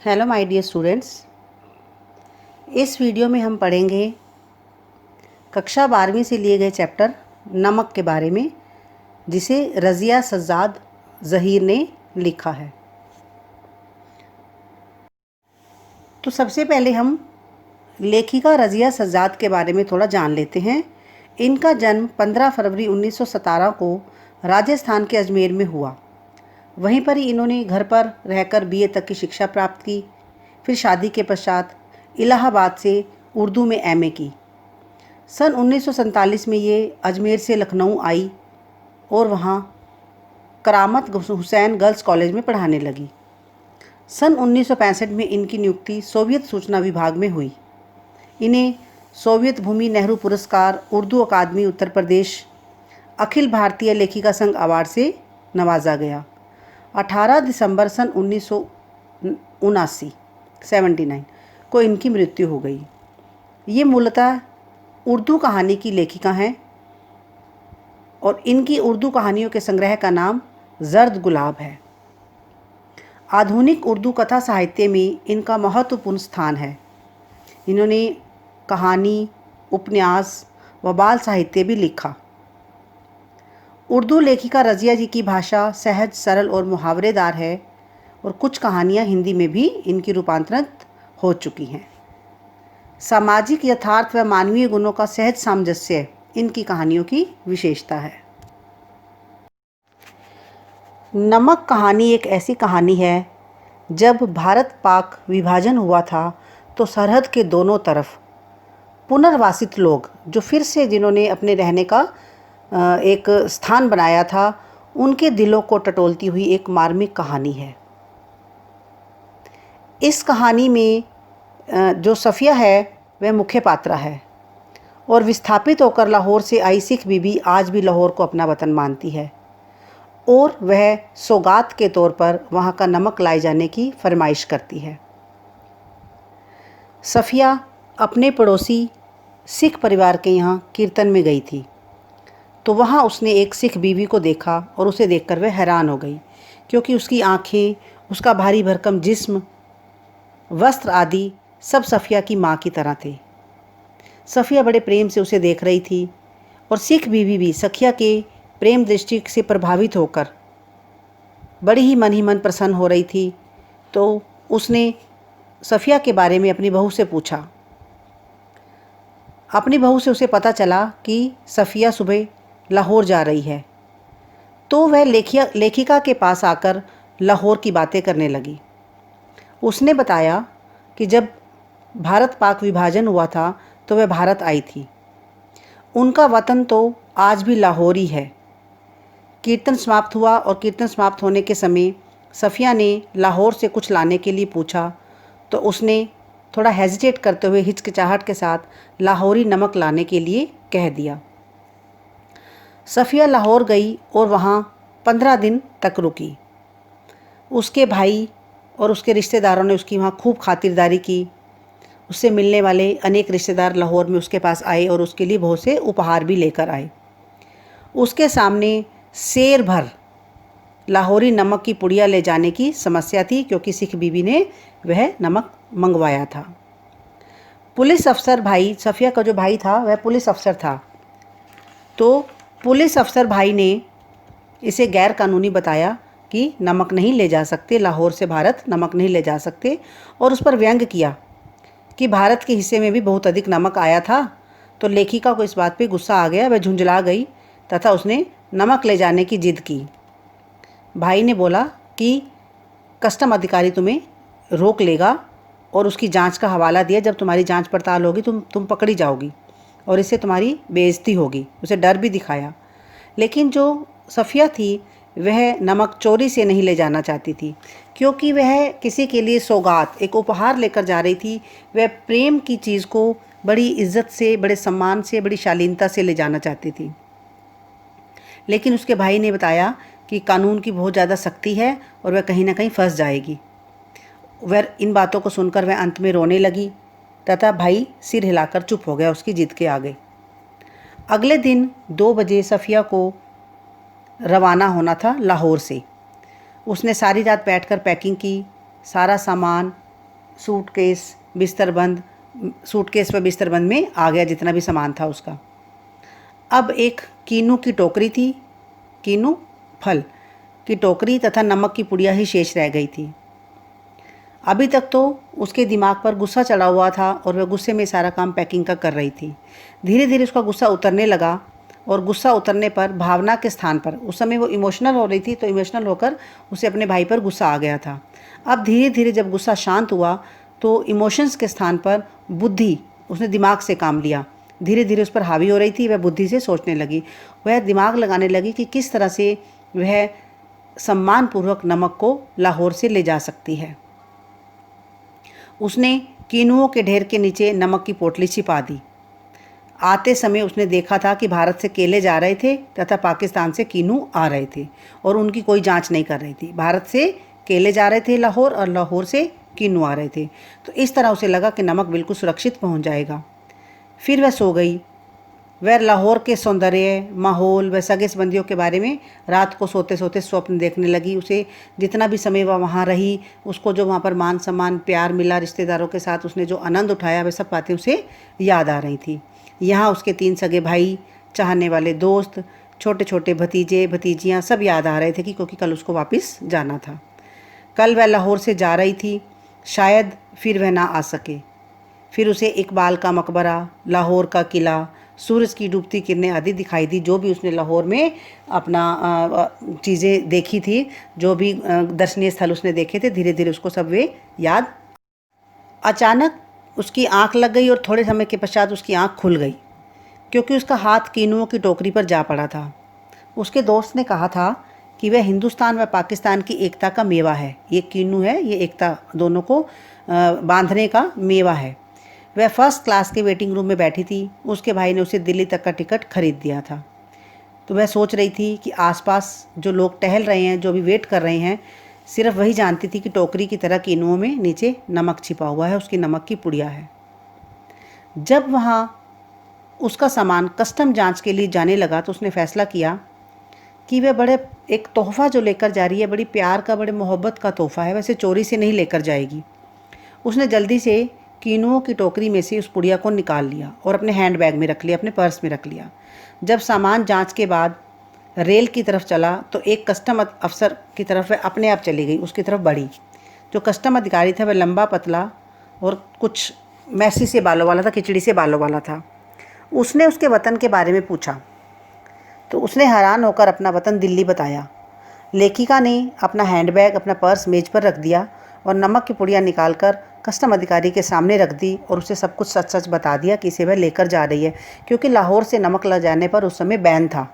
Hello my dear students, इस video में हम पढ़ेंगे कक्षा 12वीं से लिए गए चैप्टर नमक के बारे में, जिसे रज़िया सज्जाद ज़हीर ने लिखा है। तो सबसे पहले हम लेखिका रज़िया सज्जाद के बारे में थोड़ा जान लेते हैं। इनका जन्म 15 फरवरी 1917 को राजस्थान के अजमेर में हुआ। वहीं पर ही इन्होंने घर पर रहकर बीए तक की शिक्षा प्राप्त की। फिर शादी के पश्चात इलाहाबाद से उर्दू में एमए की। सन 1947 में ये अजमेर से लखनऊ आई और वहाँ करामत हुसैन गर्ल्स कॉलेज में पढ़ाने लगी। सन 1965 में इनकी नियुक्ति सोवियत सूचना विभाग में हुई। इन्हें सोवियत भूमि नेहरू पुरस्कार, उर्दू अकादमी उत्तर प्रदेश, अखिल भारतीय लेखिका संघ अवार्ड से नवाजा गया। 18 दिसंबर सन 1979 को इनकी मृत्यु हो गई। ये मूलतः उर्दू कहानी की लेखिका हैं और इनकी उर्दू कहानियों के संग्रह का नाम जर्द गुलाब है। आधुनिक उर्दू कथा साहित्य में इनका महत्वपूर्ण स्थान है। इन्होंने कहानी, उपन्यास व बाल साहित्य भी लिखा। उर्दू लेखिका रज़िया जी की भाषा सहज, सरल और मुहावरेदार है और कुछ कहानियाँ हिंदी में भी इनकी रूपांतरित हो चुकी हैं। सामाजिक यथार्थ व मानवीय गुणों का सहज सामंजस्य इनकी कहानियों की विशेषता है। नमक कहानी एक ऐसी कहानी है, जब भारत पाक विभाजन हुआ था तो सरहद के दोनों तरफ पुनर्वासित लोग, जो फिर से जिन्होंने अपने रहने का एक स्थान बनाया था, उनके दिलों को टटोलती हुई एक मार्मिक कहानी है। इस कहानी में जो सफ़िया है वह मुख्य पात्र है और विस्थापित होकर लाहौर से आई सिख बीबी आज भी लाहौर को अपना वतन मानती है और वह सौगात के तौर पर वहाँ का नमक लाए जाने की फरमाइश करती है। सफ़िया अपने पड़ोसी सिख परिवार के यहाँ कीर्तन में गई थी, तो वहाँ उसने एक सिख बीवी को देखा और उसे देखकर वह हैरान हो गई, क्योंकि उसकी आँखें, उसका भारी भरकम जिस्म, वस्त्र आदि सब सफ़िया की माँ की तरह थे। सफ़िया बड़े प्रेम से उसे देख रही थी और सिख बीवी भी सखिया के प्रेम दृष्टि से प्रभावित होकर बड़ी ही मन प्रसन्न हो रही थी। तो उसने सफ़िया के बारे में अपनी बहू से पूछा। अपनी बहू से उसे पता चला कि सफ़िया सुबह लाहौर जा रही है, तो वह लेखिका के पास आकर लाहौर की बातें करने लगी। उसने बताया कि जब भारत पाक विभाजन हुआ था तो वह भारत आई थी। उनका वतन तो आज भी लाहौर ही है। कीर्तन समाप्त हुआ और कीर्तन समाप्त होने के समय सफ़िया ने लाहौर से कुछ लाने के लिए पूछा, तो उसने थोड़ा हेजिटेट करते हुए हिचकिचाहट के साथ लाहौरी नमक लाने के लिए कह दिया। सफ़िया लाहौर गई और वहाँ 15 दिन तक रुकी। उसके भाई और उसके रिश्तेदारों ने उसकी वहाँ खूब खातिरदारी की। उससे मिलने वाले अनेक रिश्तेदार लाहौर में उसके पास आए और उसके लिए बहुत से उपहार भी लेकर आए। उसके सामने सेर भर लाहौरी नमक की पुड़िया ले जाने की समस्या थी, क्योंकि सिख बीबी ने वह नमक मंगवाया था। पुलिस अफसर भाई, सफ़िया का जो भाई था वह पुलिस अफसर था, तो पुलिस अफसर भाई ने इसे गैर कानूनी बताया कि नमक नहीं ले जा सकते, लाहौर से भारत नमक नहीं ले जा सकते, और उस पर व्यंग किया कि भारत के हिस्से में भी बहुत अधिक नमक आया था। तो लेखिका को इस बात पे गुस्सा आ गया, वह झुंझला गई तथा उसने नमक ले जाने की जिद की। भाई ने बोला कि कस्टम अधिकारी तुम्हें रोक लेगा और उसकी जांच का हवाला दिया। जब तुम्हारी जांच पड़ताल होगी तुम पकड़ी जाओगी और इससे तुम्हारी बेइज्जती होगी। उसे डर भी दिखाया, लेकिन जो सफ़िया थी वह नमक चोरी से नहीं ले जाना चाहती थी, क्योंकि वह किसी के लिए सौगात, एक उपहार लेकर जा रही थी। वह प्रेम की चीज़ को बड़ी इज्जत से, बड़े सम्मान से, बड़ी शालीनता से ले जाना चाहती थी। लेकिन उसके भाई ने बताया कि कानून की बहुत ज़्यादा सख्ती है और वह कहीं ना कहीं फंस जाएगी। वह इन बातों को सुनकर वह अंत में रोने लगी तथा भाई सिर हिलाकर चुप हो गया उसकी जिद के आगे। अगले दिन 2 बजे सफ़िया को रवाना होना था लाहौर से। उसने सारी रात बैठकर पैकिंग की, सारा सामान सूटकेस बिस्तरबंद सूटकेस व बिस्तरबंद में आ गया जितना भी सामान था उसका। अब एक कीनू की टोकरी थी, कीनू फल की टोकरी तथा नमक की पुड़िया ही शेष रह गई थी। अभी तक तो उसके दिमाग पर गुस्सा चढ़ा हुआ था और वह गुस्से में सारा काम पैकिंग का कर रही थी। धीरे धीरे उसका गुस्सा उतरने लगा और गुस्सा उतरने पर भावना के स्थान पर, उस समय वो इमोशनल हो रही थी तो इमोशनल होकर उसे अपने भाई पर गुस्सा आ गया था। अब धीरे धीरे जब गुस्सा शांत हुआ तो इमोशंस के स्थान पर बुद्धि, उसने दिमाग से काम लिया, धीरे धीरे उस पर हावी हो रही थी। वह बुद्धि से सोचने लगी, वह दिमाग लगाने लगी कि किस तरह से वह सम्मानपूर्वक नमक को लाहौर से ले जा सकती है। उसने कीनुओं के ढेर के नीचे नमक की पोटली छिपा दी। आते समय उसने देखा था कि भारत से केले जा रहे थे तथा पाकिस्तान से कीनू आ रहे थे और उनकी कोई जांच नहीं कर रही थी। भारत से केले जा रहे थे लाहौर और लाहौर से कीनू आ रहे थे। तो इस तरह उसे लगा कि नमक बिल्कुल सुरक्षित पहुंच जाएगा। फिर वह सो गई। वह लाहौर के सौंदर्य, माहौल व सगे संबंधियों के बारे में रात को सोते सोते स्वप्न देखने लगी। उसे जितना भी समय वह वहाँ रही, उसको जो वहाँ पर मान सम्मान प्यार मिला, रिश्तेदारों के साथ उसने जो आनंद उठाया, वह सब बातें उसे याद आ रही थी। यहाँ उसके 3 सगे भाई, चाहने वाले दोस्त, छोटे छोटे भतीजे भतीजियाँ सब याद आ रहे थे कि क्योंकि कल उसको वापस जाना था। कल वह लाहौर से जा रही थी, शायद फिर वह ना आ सके। फिर उसे इकबाल का मकबरा, लाहौर का किला, सूरज की डूबती किरणें आदि दिखाई दी। जो भी उसने लाहौर में अपना चीज़ें देखी थी, जो भी दर्शनीय स्थल उसने देखे थे, धीरे धीरे उसको सब वे याद। अचानक उसकी आंख लग गई और थोड़े समय के पश्चात उसकी आंख खुल गई क्योंकि उसका हाथ कीनुओं की टोकरी पर जा पड़ा था। उसके दोस्त ने कहा था कि वह हिंदुस्तान व पाकिस्तान की एकता का मेवा है। ये कीनू है, ये एकता दोनों को बांधने का मेवा है। वह फर्स्ट क्लास के वेटिंग रूम में बैठी थी। उसके भाई ने उसे दिल्ली तक का टिकट खरीद दिया था। तो वह सोच रही थी कि आसपास जो लोग टहल रहे हैं, जो भी वेट कर रहे हैं, सिर्फ वही जानती थी कि टोकरी की तरह कीनुओं में नीचे नमक छिपा हुआ है, उसकी नमक की पुड़िया है। जब वहाँ उसका सामान कस्टम जांच के लिए जाने लगा तो उसने फैसला किया कि वह बड़े एक तोहफ़ा जो लेकर जा रही है, बड़ी प्यार का, बड़े मोहब्बत का तोहफ़ा है, वैसे चोरी से नहीं लेकर जाएगी। उसने जल्दी से कीनुओं की टोकरी में से उस पुड़िया को निकाल लिया और अपने हैंड बैग में रख लिया, अपने पर्स में रख लिया। जब सामान जांच के बाद रेल की तरफ चला तो एक कस्टम अफसर की तरफ वह अपने आप चली गई, उसकी तरफ बढ़ी। जो कस्टम अधिकारी था वह लंबा पतला और कुछ मैसी से बालों वाला था, खिचड़ी से बालों वाला था। उसने उसके वतन के बारे में पूछा तो उसने हैरान होकर अपना वतन दिल्ली बताया। लेखिका ने अपना हैंडबैग, अपना पर्स मेज पर रख दिया और नमक की पुड़िया निकालकर कस्टम अधिकारी के सामने रख दी और उसे सब कुछ सच सच बता दिया कि इसे वह लेकर जा रही है, क्योंकि लाहौर से नमक ले जाने पर उस समय बैन था।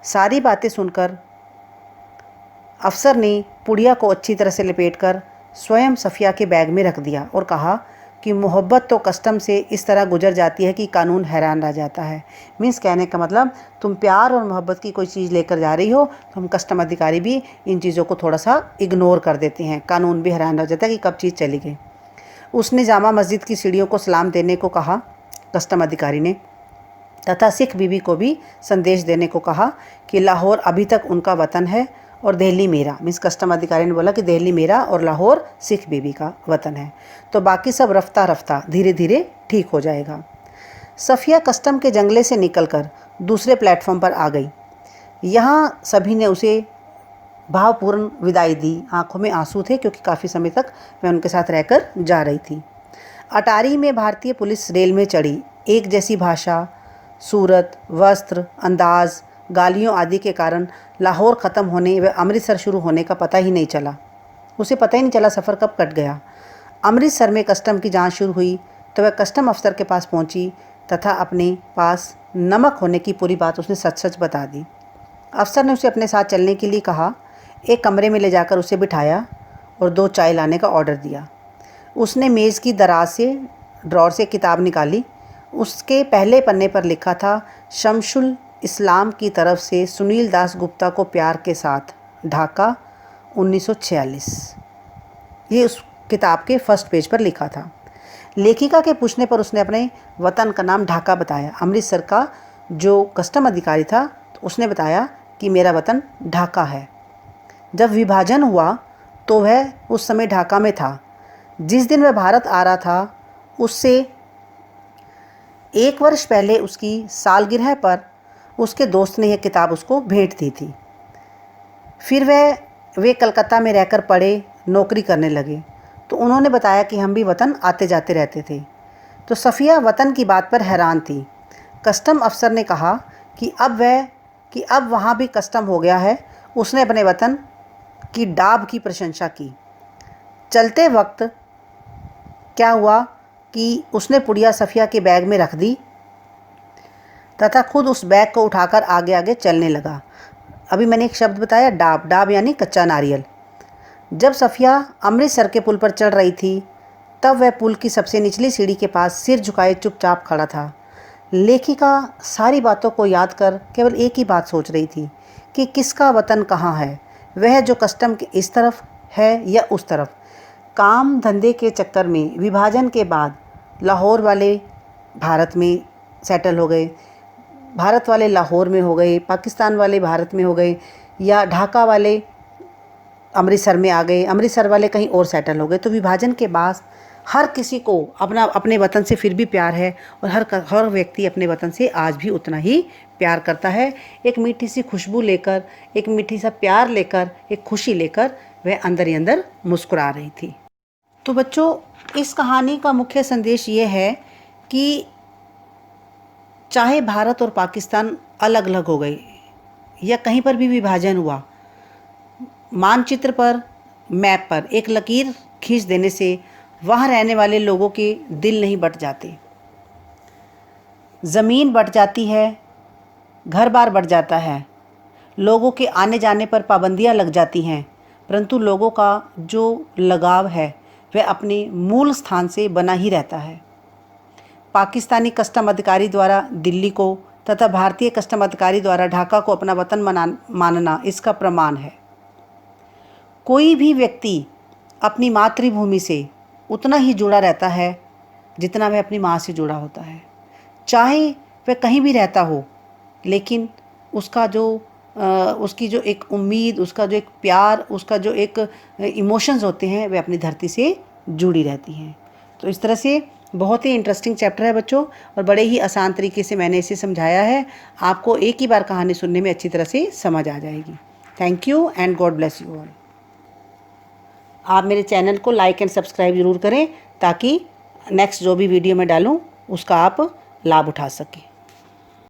सारी बातें सुनकर अफसर ने पुड़िया को अच्छी तरह से लपेटकर स्वयं सफ़िया के बैग में रख दिया और कहा कि मोहब्बत तो कस्टम से इस तरह गुजर जाती है कि कानून हैरान रह जाता है। मीन्स कहने का मतलब, तुम प्यार और मोहब्बत की कोई चीज़ लेकर जा रही हो तो हम कस्टम अधिकारी भी इन चीज़ों को थोड़ा सा इग्नोर कर देते हैं, कानून भी हैरान रह जाता है कि कब चीज़ चली गई। उसने जामा मस्जिद की सीढ़ियों को सलाम देने को कहा कस्टम अधिकारी ने, तथा सिख बीबी को भी संदेश देने को कहा कि लाहौर अभी तक उनका वतन है और दिल्ली मेरा। मीन्स कस्टम अधिकारी ने बोला कि दिल्ली मेरा और लाहौर सिख बीबी का वतन है। तो बाकी सब रफ्ता रफ्ता धीरे धीरे ठीक हो जाएगा। सफ़िया कस्टम के जंगले से निकलकर दूसरे प्लेटफॉर्म पर आ गई। यहाँ सभी ने उसे भावपूर्ण विदाई दी। आंखों में आंसू थे क्योंकि काफ़ी समय तक वह उनके साथ रहकर जा रही थी। अटारी में भारतीय पुलिस रेल में चढ़ी। एक जैसी भाषा, सूरत, वस्त्र, अंदाज, गालियों आदि के कारण लाहौर ख़त्म होने व अमृतसर शुरू होने का पता ही नहीं चला। उसे पता ही नहीं चला सफ़र कब कट गया। अमृतसर में कस्टम की जांच शुरू हुई तो वह कस्टम अफसर के पास पहुंची तथा अपने पास नमक होने की पूरी बात उसने सच सच बता दी। अफसर ने उसे अपने साथ चलने के लिए कहा। एक कमरे में ले जाकर उसे बिठाया और 2 चाय लाने का ऑर्डर दिया। उसने मेज़ की दराज से ड्रॉर से किताब निकाली। उसके पहले पन्ने पर लिखा था, शमशुल इस्लाम की तरफ से सुनील दास गुप्ता को प्यार के साथ, ढाका 1946। ये उस किताब के फर्स्ट पेज पर लिखा था। लेखिका के पूछने पर उसने अपने वतन का नाम ढाका बताया। अमृतसर का जो कस्टम अधिकारी था तो उसने बताया कि मेरा वतन ढाका है। जब विभाजन हुआ तो वह उस समय ढाका में था। जिस दिन वह भारत आ रहा था उससे 1 वर्ष पहले उसकी सालगिरह पर उसके दोस्त ने यह किताब उसको भेंट दी थी। फिर वे कलकत्ता में रहकर पढ़े, नौकरी करने लगे तो उन्होंने बताया कि हम भी वतन आते जाते रहते थे। तो सफ़िया वतन की बात पर हैरान थी। कस्टम अफसर ने कहा कि अब वहाँ भी कस्टम हो गया है। उसने अपने वतन की डाब की प्रशंसा की। चलते वक्त क्या हुआ कि उसने पुड़िया सफ़िया के बैग में रख दी तथा खुद उस बैग को उठाकर आगे आगे चलने लगा। अभी मैंने एक शब्द बताया, डाब। डाब यानी कच्चा नारियल। जब सफ़िया अमृतसर के पुल पर चढ़ रही थी तब वह पुल की सबसे निचली सीढ़ी के पास सिर झुकाए चुपचाप खड़ा था। लेखिका सारी बातों को याद कर केवल एक ही बात सोच रही थी कि किसका वतन कहाँ है, वह जो कस्टम के इस तरफ है या उस तरफ। काम धंधे के चक्कर में विभाजन के बाद लाहौर वाले भारत में सेटल हो गए, भारत वाले लाहौर में हो गए, पाकिस्तान वाले भारत में हो गए, या ढाका वाले अमृतसर में आ गए, अमृतसर वाले कहीं और सेटल हो गए। तो विभाजन के बाद हर किसी को अपने वतन से फिर भी प्यार है और हर व्यक्ति अपने वतन से आज भी उतना ही प्यार करता है। एक मीठी सी खुशबू लेकर, एक मीठी सा प्यार लेकर, एक खुशी लेकर वह अंदर ही अंदर मुस्कुरा रही थी। तो बच्चों, इस कहानी का मुख्य संदेश ये है कि चाहे भारत और पाकिस्तान अलग अलग हो गए या कहीं पर भी विभाजन हुआ, मानचित्र पर, मैप पर एक लकीर खींच देने से वहाँ रहने वाले लोगों के दिल नहीं बट जाते। ज़मीन बट जाती है, घर बार बट जाता है, लोगों के आने जाने पर पाबंदियाँ लग जाती हैं, परंतु लोगों का जो लगाव है वह अपने मूल स्थान से बना ही रहता है। पाकिस्तानी कस्टम अधिकारी द्वारा दिल्ली को तथा भारतीय कस्टम अधिकारी द्वारा ढाका को अपना वतन मानना इसका प्रमाण है। कोई भी व्यक्ति अपनी मातृभूमि से उतना ही जुड़ा रहता है जितना वह अपनी माँ से जुड़ा होता है। चाहे वह कहीं भी रहता हो, लेकिन उसकी जो एक उम्मीद, उसका जो एक प्यार, उसका जो एक इमोशंस होते हैं वे अपनी धरती से जुड़ी रहती हैं। तो इस तरह से बहुत ही इंटरेस्टिंग चैप्टर है बच्चों, और बड़े ही आसान तरीके से मैंने इसे समझाया है। आपको एक ही बार कहानी सुनने में अच्छी तरह से समझ आ जाएगी। Thank you and God bless you all. आप मेरे चैनल को लाइक एंड सब्सक्राइब ज़रूर करें ताकि नेक्स्ट जो भी वीडियो मैं डालूँ उसका आप लाभ उठा सकें।